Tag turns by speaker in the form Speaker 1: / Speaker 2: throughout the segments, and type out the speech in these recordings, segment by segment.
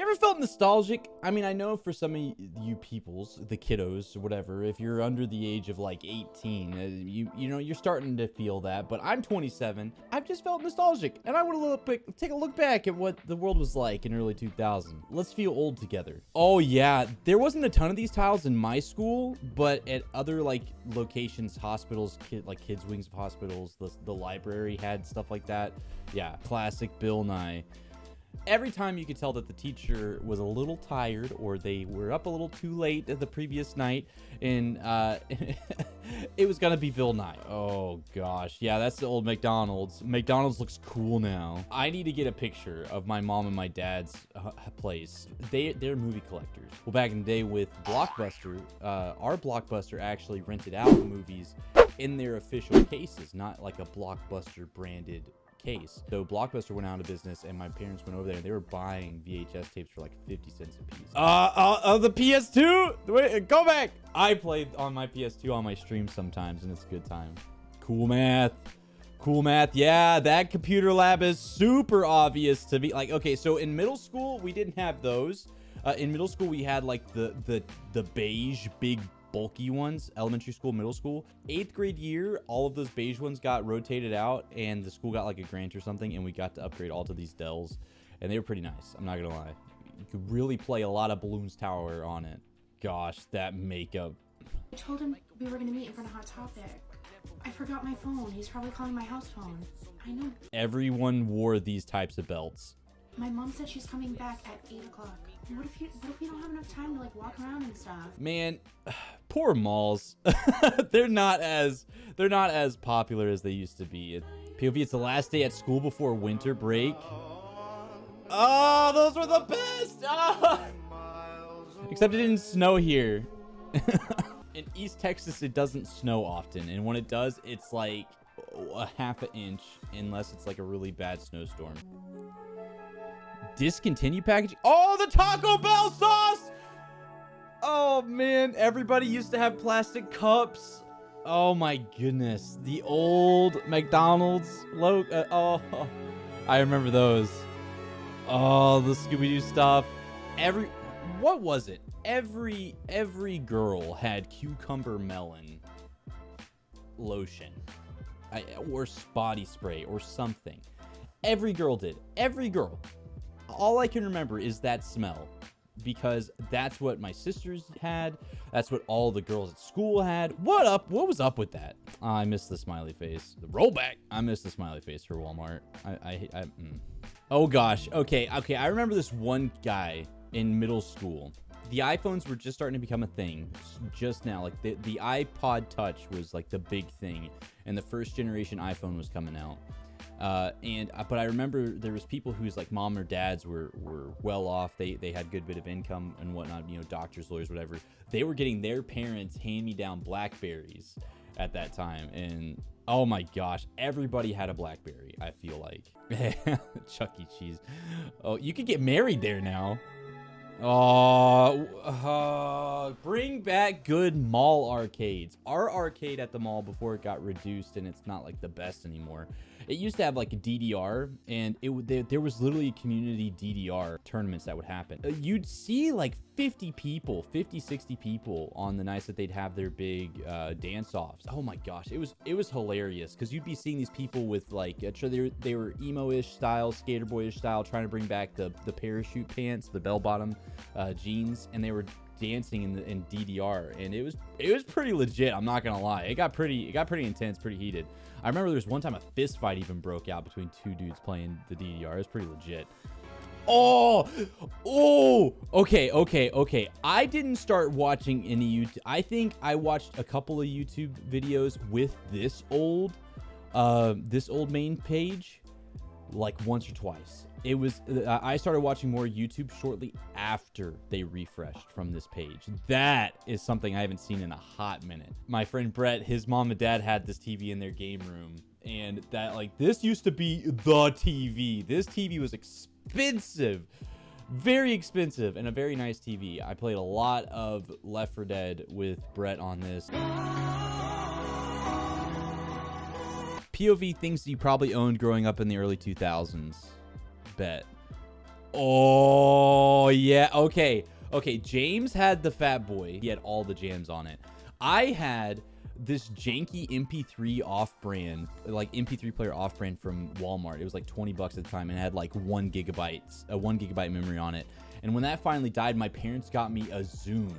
Speaker 1: ever felt nostalgic? I mean, I know for some of you peoples, the kiddos, whatever, if you're under the age of like 18, you know, you're starting to feel that. But I'm 27. I've just felt nostalgic, and I want to take a look back at what the world was like in early 2000. Let's feel old together. Oh yeah, there wasn't a ton of these tiles in my school, but at other like locations, hospitals, kids' wings of hospitals, the library had stuff like that. Yeah, classic Bill Nye. Every time you could tell that the teacher was a little tired or they were up a little too late the previous night, and it was gonna be Bill Nye. Oh gosh, yeah, that's the old McDonald's. McDonald's looks cool now. I need to get a picture of my mom and my dad's place. They're movie collectors. Well, back in the day with Blockbuster, our Blockbuster actually rented out movies in their official cases, not like a Blockbuster branded case. So Blockbuster went out of business, and my parents went over there and they were buying VHS tapes for like 50 cents a piece. The PS2? Wait, go back. I played on my PS2 on my stream sometimes, and it's a good time. Cool math. Cool math. Yeah, that computer lab is super obvious to me. Like, okay, so in middle school, we didn't have those. In middle school, we had like the beige big bulky ones. Elementary school, middle school. 8th grade year, all of those beige ones got rotated out, and the school got like a grant or something, and we got to upgrade all to these Dells, and they were pretty nice. I'm not gonna lie. You could really play a lot of Balloons Tower on it. Gosh, that makeup.
Speaker 2: I told him we were gonna meet in front of Hot Topic. I forgot my phone. He's probably calling my house phone. I know.
Speaker 1: Everyone wore these types of belts.
Speaker 2: My mom said she's coming back at 8 o'clock. What if we don't have enough time to like walk around and stuff? Man, poor malls. they're not as popular as they used to be. POV, it's the last day at school before winter break. Oh, those were the best. Oh. Except it didn't snow here. In East Texas, it doesn't snow often, and when it does, it's like a half an inch, unless it's like a really bad snowstorm. Discontinue packaging. Oh, the Taco Bell sauce. Oh man, everybody used to have plastic cups. Oh my goodness, the old McDonald's logo. Oh, I remember those. Oh, the Scooby-Doo stuff. What was it? Every girl had cucumber melon lotion, or body spray or something. Every girl did. Every girl. All I can remember is that smell, because that's what my sisters had. That's what all the girls at school had. What was up with that? I miss the smiley face. The rollback. I miss the smiley face for Walmart. Oh gosh. Okay. I remember this one guy in middle school. The iPhones were just starting to become a thing just now. Like the iPod Touch was like the big thing, and the first generation iPhone was coming out. But I remember there was people whose like mom or dads were well off. They had good bit of income and whatnot, you know, doctors, lawyers, whatever. They were getting their parents hand-me-down Blackberries at that time. And oh my gosh, everybody had a Blackberry, I feel like. Chuck E. Cheese. Oh, you could get married there now. Oh, bring back good mall arcades. Our arcade at the mall, before it got reduced and it's not like the best anymore, it used to have like a DDR, and there was literally community DDR tournaments that would happen. You'd see like 50, 60 people on the nights that they'd have their big dance-offs. Oh my gosh, it was hilarious, because you'd be seeing these people with like, they were emo-ish style, skater boy-ish style, trying to bring back the parachute pants, the bell-bottom jeans, and they were dancing in DDR, and it was pretty legit. I'm not gonna lie, it got pretty intense, pretty heated. I remember there was one time a fist fight even broke out between two dudes playing the DDR. It was pretty legit. Okay. I didn't start watching any YouTube. I think I watched a couple of YouTube videos with this old main page, like once or twice. I started watching more YouTube shortly after they refreshed from this page. That is something I haven't seen in a hot minute. My friend Brett, his mom and dad had this TV in their game room, and that, like, this used to be the TV. This TV was expensive, very expensive, and a very nice TV. I played a lot of Left 4 Dead with Brett on this. POV things you probably owned growing up in the early 2000s. Bet.
Speaker 1: Oh, yeah. Okay. Okay. James had the Fat Boy. He had all the jams on it. I had this janky MP3 off-brand, like MP3 player off-brand from Walmart. It was like 20 bucks at the time and it had like 1 gigabyte memory on it. And when that finally died, my parents got me a Zune.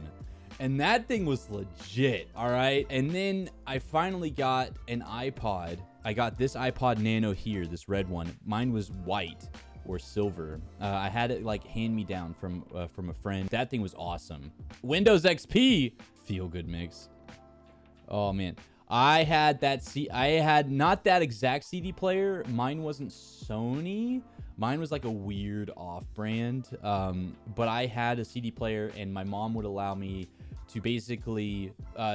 Speaker 1: And that thing was legit, all right? And then I finally got an iPod. I got this iPod Nano here, this red one. Mine was white or silver. I had it like hand me down from a friend. That thing was awesome. Windows XP, feel good mix. Oh man, I had not that exact CD player. Mine wasn't Sony. Mine was like a weird off-brand. But I had a CD player, and my mom would allow me to basically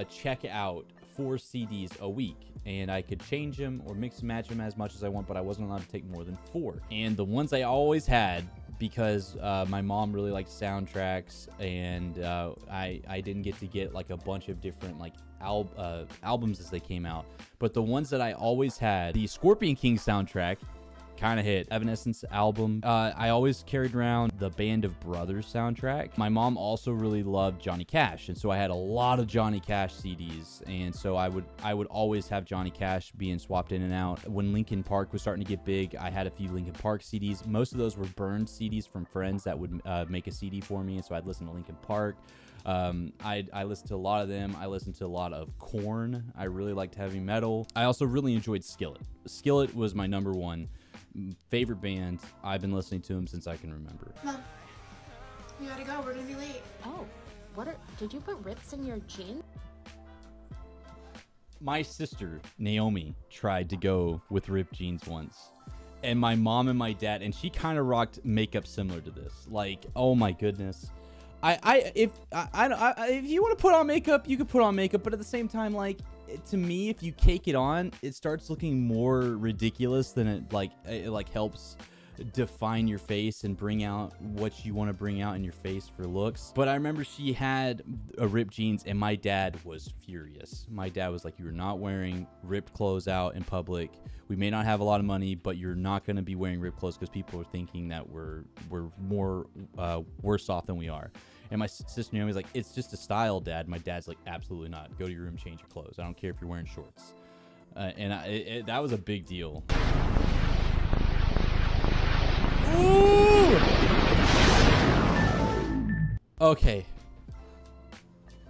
Speaker 1: check out 4 CDs a week, and I could change them or mix and match them as much as I want, but I wasn't allowed to take more than 4. And the ones I always had, because my mom really liked soundtracks, and I didn't get like a bunch of different like albums as they came out, but the ones that I always had, the Scorpion King soundtrack kind of hit. Evanescence album. I always carried around the Band of Brothers soundtrack. My mom also really loved Johnny Cash, and so I had a lot of Johnny Cash CDs, and so I would always have Johnny Cash being swapped in and out. When Linkin Park was starting to get big, I had a few Linkin Park CDs. Most of those were burned CDs from friends that would make a CD for me, and so I'd listen to Linkin Park. I listened to a lot of them. I listened to a lot of Korn. I really liked heavy metal. I also really enjoyed Skillet. Skillet was my #1 favorite band. I've been listening to them since I can remember.
Speaker 3: Mom, we gotta go. We're gonna be late.
Speaker 4: Oh, did you put rips in your jeans?
Speaker 1: My sister, Naomi, tried to go with ripped jeans once. And my mom and my dad, and she kind of rocked makeup similar to this. Like, oh my goodness. If you want to put on makeup, you could put on makeup, but at the same time, like, to me, if you cake it on, it starts looking more ridiculous than it helps define your face and bring out what you want to bring out in your face for looks. But I remember she had a ripped jeans, and my dad was furious. My dad was like, "You're not wearing ripped clothes out in public. We may not have a lot of money, but you're not going to be wearing ripped clothes because people are thinking that we're more worse off than we are." And my sister Naomi's like, "It's just a style, Dad." My dad's like, "Absolutely not. Go to your room, change your clothes. I don't care if you're wearing shorts." And that was a big deal. Ooh! Okay.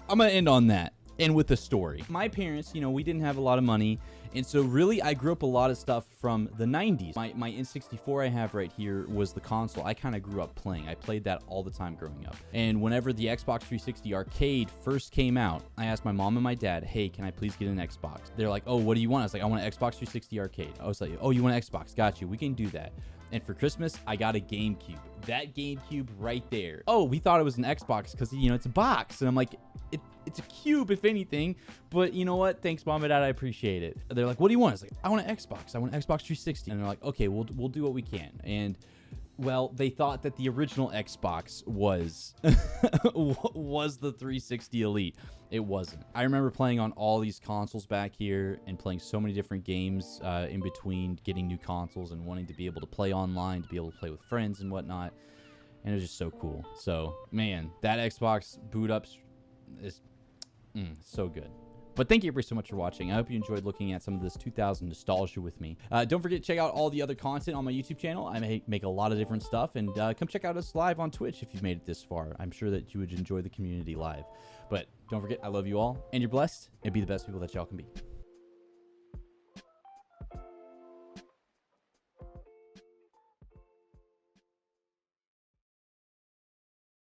Speaker 1: I'm going to end on that. And with the story. My parents, we didn't have a lot of money. And so really, I grew up a lot of stuff from the 90s. My N64 I have right here was the console I kind of grew up playing. I played that all the time growing up. And whenever the Xbox 360 arcade first came out, I asked my mom and my dad, "Hey, can I please get an Xbox?" They're like, "Oh, what do you want?" I was like, "I want an Xbox 360 arcade." I was like, "Oh, you want an Xbox? Got you. We can do that." And for Christmas, I got a GameCube. That GameCube right there. Oh, we thought it was an Xbox because, it's a box. And I'm like, it's a cube, if anything. But you know what? Thanks, Mom and Dad. I appreciate it. They're like, "What do you want?" I was like, "I want an Xbox. I want an Xbox 360. And they're like, "Okay, we'll do what we can." And, well, they thought that the original Xbox was was the 360 Elite. It wasn't. I remember playing on all these consoles back here and playing so many different games in between getting new consoles and wanting to be able to play online, to be able to play with friends and whatnot. And it was just so cool. So, man, that Xbox boot up is so good. But thank you everybody so much for watching. I hope you enjoyed looking at some of this 2000 nostalgia with me. Don't forget to check out all the other content on my YouTube channel. I make a lot of different stuff. And come check out us live on Twitch if you've made it this far. I'm sure that you would enjoy the community live. But don't forget, I love you all. And you're blessed. And be the best people that y'all can be.